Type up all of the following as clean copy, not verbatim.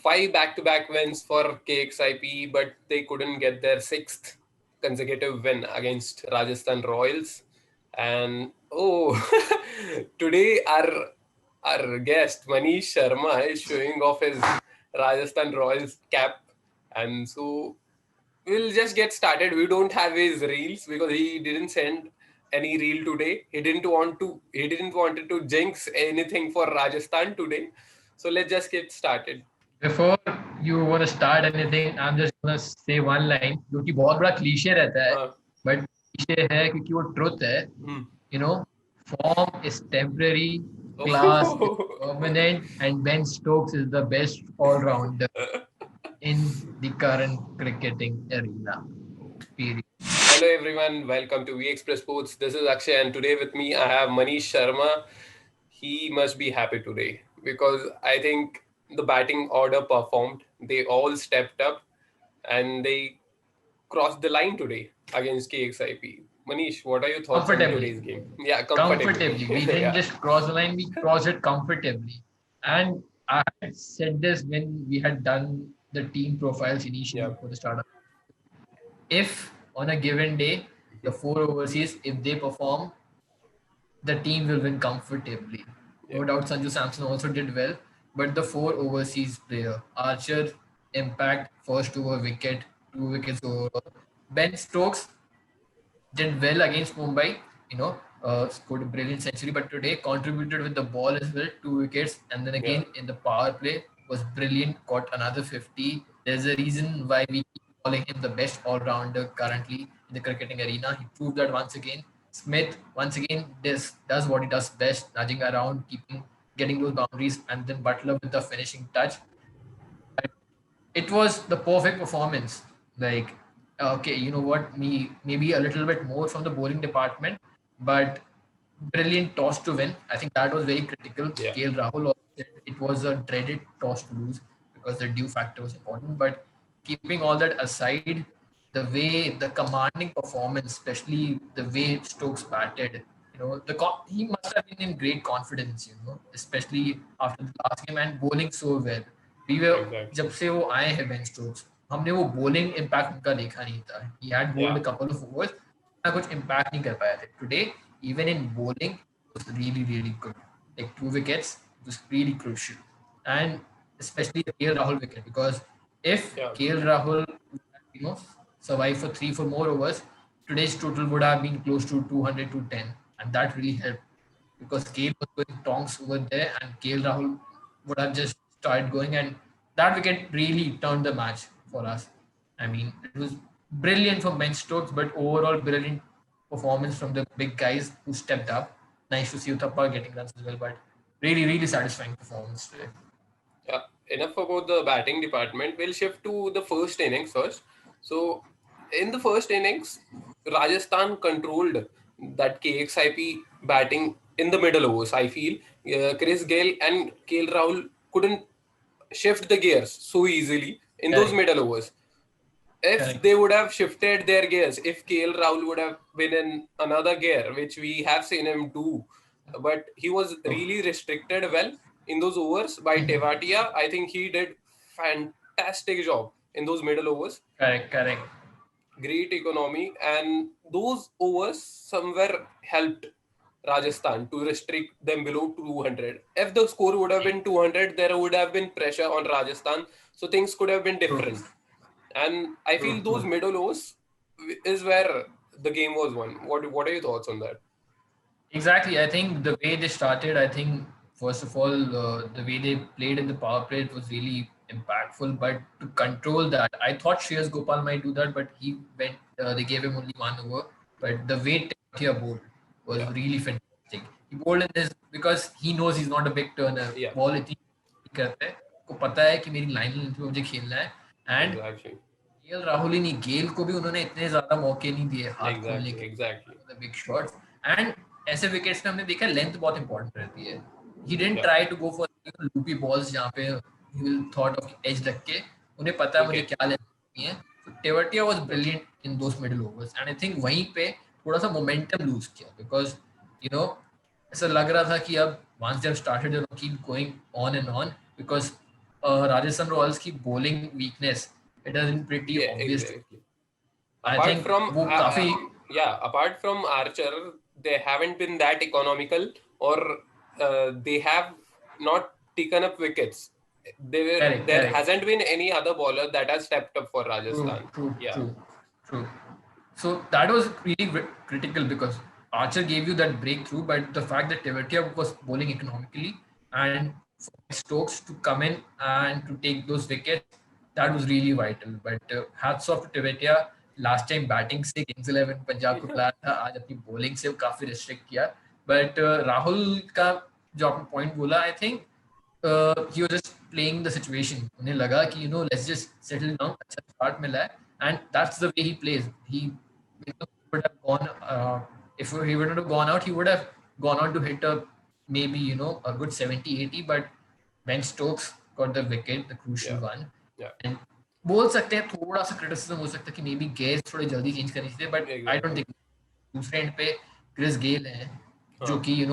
5 back-to-back wins for KXIP, but they couldn't get their 6th consecutive win against Rajasthan Royals. And today our guest Manish Sharma is showing off his Rajasthan Royals cap, and so we'll just get started. We don't have his reels because he didn't send any reel today. He didn't wanted to jinx anything for Rajasthan today. So let's just get started. Before you want to start anything, I'm just gonna say one line जो कि बहुत बड़ा cliché रहता है, Uh, but cliché है क्योंकि वो truth है. hmm. You know, form is temporary, class is permanent, and Ben Stokes is the best all-rounder in the current cricketing arena. Period. Hello everyone, welcome to V Express Sports. This is Akshay, and today with me I have Manish Sharma. He must be happy today because I think the batting order performed. They all stepped up and they crossed the line today against KXIP. Manish, what are your thoughts on Comfortably. today's game? Yeah, comfortably. Comfortably. We didn't Yeah. just cross the line, we crossed it comfortably. And I had said this when we had done the team profiles initially Yeah. before the start of. If on a given day, the four overseas, if they perform, the team will win comfortably. Yeah. No doubt Sanju Samson also did well, but the four overseas player, Archer, impact, first over wicket, 2 wickets overall. Ben Stokes did well against Mumbai, scored a brilliant century, but today contributed with the ball as well, 2 wickets, and then Yeah. again in the power play was brilliant, caught another 50. There's a reason why we keep calling him the best all-rounder currently in the cricketing arena. He proved that once again. Smith once again does what he does best, nudging around, getting those boundaries, and then Butler with the finishing touch. It was the perfect performance. Like, okay, you know what? Maybe a little bit more from the bowling department, but brilliant toss to win. I think that was very critical. Yeah. KL Rahul also said it was a dreaded toss to lose because the due factor was important. But keeping all that aside, the commanding performance, especially the way Stokes batted, he must have been in great confidence, especially after the last game and bowling so well. We were Exactly. जब से वो आए हैं Ben Stokes हमने वो bowling impact उनका देखा नहीं था. He had bowled Yeah. a couple of overs, ना कुछ impact नहीं कर पाया थे. Today, even in bowling, it was really really good. Like 2 wickets, it was really crucial, and especially the KL Rahul wicket because if Yeah. KL Rahul, you know, survived for 3 4 more overs, today's total would have been close to 200 to 10, and that really helped because KL was going tongs over there, and KL Rahul would have just started going, and that wicket really turned the match for us. I mean, it was brilliant from Ben Stokes, but overall brilliant performance from the big guys who stepped up. Nice to see Uthappa getting runs as well, but really, really satisfying performance today. Yeah, enough about the batting department. We'll shift to the first innings first. So, in the first innings, Rajasthan controlled that KXIP batting in the middle overs. I feel Chris Gale and KL Rahul couldn't shift the gears so easily in those Correct, middle overs. If correct. they would have shifted their gears, if KL Rahul would have been in another gear, which we have seen him do, but he was Oh. really restricted well in those overs by Mhm. Tewatia. I think he did fantastic job in those middle overs. Correct, correct. Great economy, and those overs somewhere helped Rajasthan to restrict them below 200. If the score would have been 200, there would have been pressure on Rajasthan, so things could have been True, different. And I true, feel those true. middle overs is where the game was won. What are your thoughts on that? Exactly. I think the way they started, I think first of all, the way they played in the power play it was really impactful. But to control that, I thought Shreyas Gopal might do that, but he went. They gave him only 1 over. But the way Tetia bowled was Yeah, really fantastic. He bowled in this because he knows he's not a big turner. yeah, Ball इतनी करता है. को पता है कि मेरी line length में मुझे खेलना है. And exactly, केएल राहुल ही नहीं गेल को भी उन्होंने इतने ज्यादा मौके नहीं दिए हाथ खोलने exactly, के exactly. The big shots and ऐसे विकेट्स में हमने देखा लेंथ बहुत इंपॉर्टेंट रहती है. He didn't Yeah, try to go for loopy balls जहाँ पे he will thought of edge रख के उन्हें पता है मुझे okay, क्या लेंथ करनी है. तो Tewatia was brilliant in those middle overs and I think वहीं पे थोड़ा सा मोमेंटम लूज किया बिकॉज यू नो ऐसा लग रहा था कि अब once they've started, they'll keep going on and on because Rajasthan Royals की bowling weakness, it has been pretty Yeah, obvious. exactly. I Apart think from वो काफी yeah, apart from Archer, they haven't been that economical, or they have not taken up wickets. There correct. hasn't been any other bowler that has stepped up for True, Rajasthan. true, Yeah, true, true. So that was really critical because Archer gave you that breakthrough, but the fact that Tevetia was bowling economically and for Stokes to come in and to take those wickets, that was really vital. But hats off to Tevetia. Last time batting से Kings 11 Punjab को खिलाया था, आज अपनी bowling से वो काफी restrict किया. But राहुल का जो आपने point बोला, I think he was just playing the situation. उन्हें लगा कि let's just settle down. अच्छा start मिला है, and that's the way he plays. He would have gone if he would have gone out, he would have gone on to hit a maybe a good 70-80. But Ben Stokes got the wicket, the crucial yeah, one. yeah, And बोल सकते हैं थोड़ा सा criticism हो सकता है कि may be gauge थोड़े जल्दी चेंज करनी चाहिए, but I don't exactly. Think. दूसरे एंड पे क्रिस गेल हैं जो हाँ, कि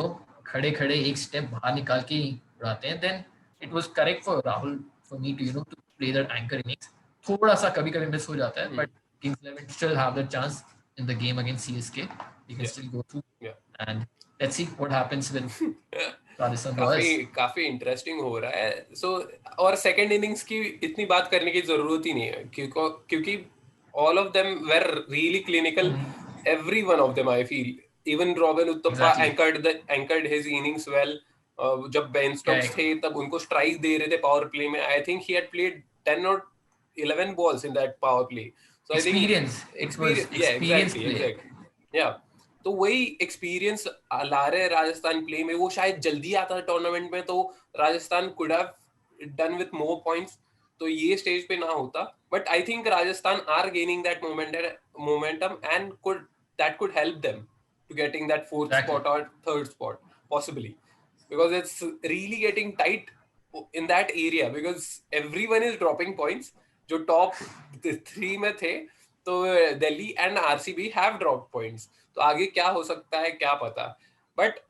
खड़े खड़े एक स्टेप बाहर निकाल के ही उड़ाते हैं. Then it was correct for Rahul for me to to play that anchor innings. थोड़ा सा कभी कभी मिस हो जाता है, but Kings 11 still have the chance in the game against CSK. We can yeah, still go through, yeah. and let's see what happens with Rajasthan काफी Royals. काफी interesting हो रहा है. सो और सेकंड इनिंग्स की इतनी बात करने की जरूरत ही नहीं है, क्योंकि all of them were really clinical. Every one of them, I feel. Even robin Uthappa Exactly. Anchored his innings well. जब बेन स्टोक्स Correct. थे तब उनको स्ट्राइक दे रहे थे पावर प्ले में. I think he had played 10 और 11 balls in that power play. So I think Experience. It was experience, yeah, experience exactly, play. exactly, yeah. तो वही एक्सपीरियंस ला रहे हैं राजस्थान प्ले में. वो शायद जल्दी आता टूर्नामेंट में तो Rajasthan could have done with more points, तो ये स्टेज पे ना होता. But I think Rajasthan are gaining that momentum and could help them to getting that fourth Exactly. Spot और third spot possibly, because it's really getting tight in that area, because everyone is dropping points. जो top 3 में थे, तो Delhi and RCB have drop points. तो आगे क्या हो सकता है क्या पता. But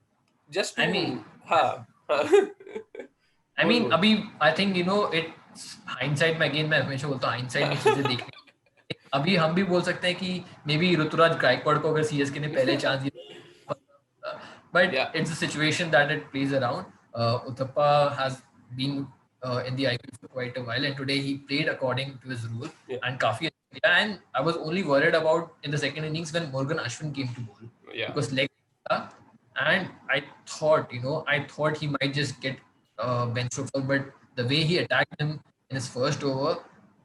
just to I mean, हाँ, हाँ. I बोल mean, बोल. अभी I think it's hindsight में again मैं हमेशा बोलता हूँ hindsight में चीजें देखने. अभी हम भी बोल सकते हैं कि मे बी ऋतुराज गायकवाड़ को अगर सीएसके ने पहले चांस दिया, but Yeah, it's a situation that it plays around. Uthappa has been in the IPL for quite a while, and today he played according to his rule yeah, and काफी. And I was only worried about in the second innings when Morgan Ashwin came to bowl yeah, because leg, and I thought he might just get Ben Stokes out, but the way he attacked him in his first over,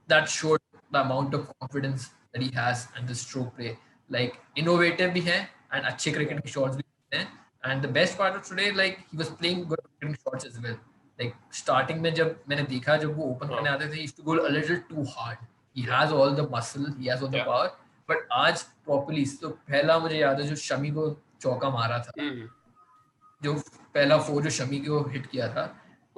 that showed the amount of confidence that he has and the stroke play. Like innovative bhi hai and अच्छे yeah, cricketing shots bhi हैं. And the best part of today, like he was playing good cricketing shots as well. Like starting में जब मैंने देखा जब वो open करने आते थे, he used to go a little too hard. He has all the muscle, he has all the yeah. power, but आज properly. तो पहला मुझे याद है जो शमी को चौका मारा था, Hmm. जो पहला फोर जो शमी को हिट किया था,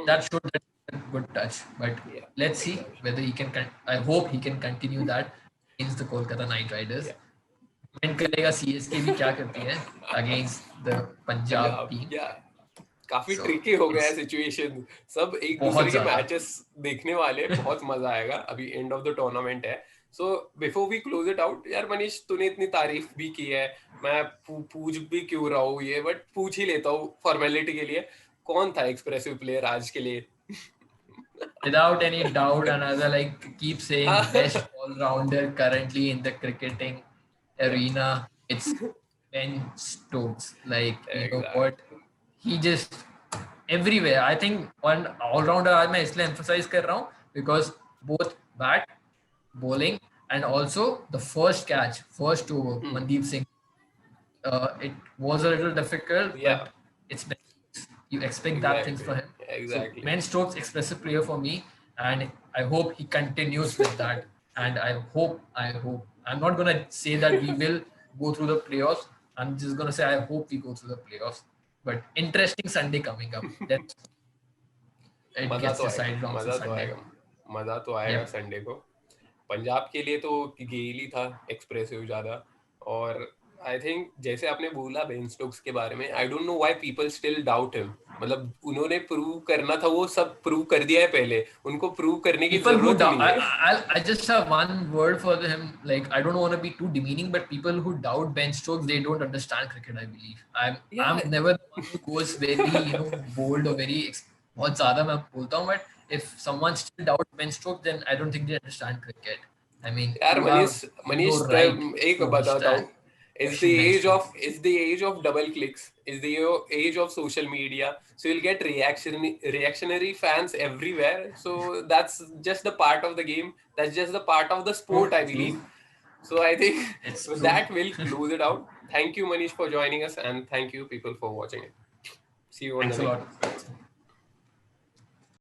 that showed that good touch. But Yeah, let's see exactly. whether he can. I hope he can continue that against the Kolkata Knight Riders. Yeah. Depend करेगा सीएसके भी क्या करती है against the Punjab Punjab, team. या काफी सो tricky हो गया है इट्स सिचुएशन. सब एक बहुत दूसरे के ज्यादा. मैचेस देखने वाले, बहुत मजा आएगा. अभी एंड ऑफ द टूर्नामेंट है. So before we close it out, यार मनीष, तूने इतनी तारीफ भी की है, मैं पूछ भी क्यों रहा हूँ ये, बट पूछ ही लेता हूँ फॉर्मेलिटी के लिए. कौन था एक्सप्रेसिव प्लेयर आज के लिए? Without any doubt, another, like keep saying, best all-rounder currently in the cricketing Yeah, arena. It's Ben Stokes. Like what exactly. he just everywhere. I think one all-rounder आज मैं इसलिए emphasize कर रहा हूँ because both bat, bowling, and also the first catch, first over, Mandeep Singh. It was a little difficult, Yeah, but it's Ben Stokes. You expect that things for exactly, him. So exactly. Ben Stokes expressive player for me, and I hope he continues with that. And I hope I'm not gonna say that we will go through the playoffs. I'm just gonna say I hope we go through the playoffs. But interesting Sunday coming up. That it मजा gets तो आएगा, decided on मजा तो Sunday. आएगा, मजा तो आएगा Yep. Sunday को. पंजाब के लिए तो गेल ही था एक्सप्रेसिव ज्यादा. और आई थिंक जैसे आपने बोला बेन स्टोक्स के बारे में, I don't know why people still doubt him. मतलब उन्होंने प्रूव करना था, वो सब प्रूव कर दिया है पहले, उनको प्रूव करने की People who जरूरत ही doubt, नहीं है. I just have one word for him. Like, I don't want to be too demeaning, but people who doubt Ben Stokes, they don't understand cricket. I believe. I'm Yeah, never the one who goes very bold or very बहुत ज़्यादा मैं बोलता हूँ, but if someone still doubts Ben Stokes, then I don't think they understand cricket. I mean, यार you have Manish, no Manish right एक to बताता हूँ. understand, It's the question Ben age of Stokes. it's the age of double clicks. It's the age of social media. So you'll get reactionary fans everywhere. So that's just the part of the game. That's just the part of the sport, True, I believe. true. So I think It's with true. that we'll close it out. Thank you, Manish, for joining us, and thank you, people, for watching it. See you on Thanks the a next. lot.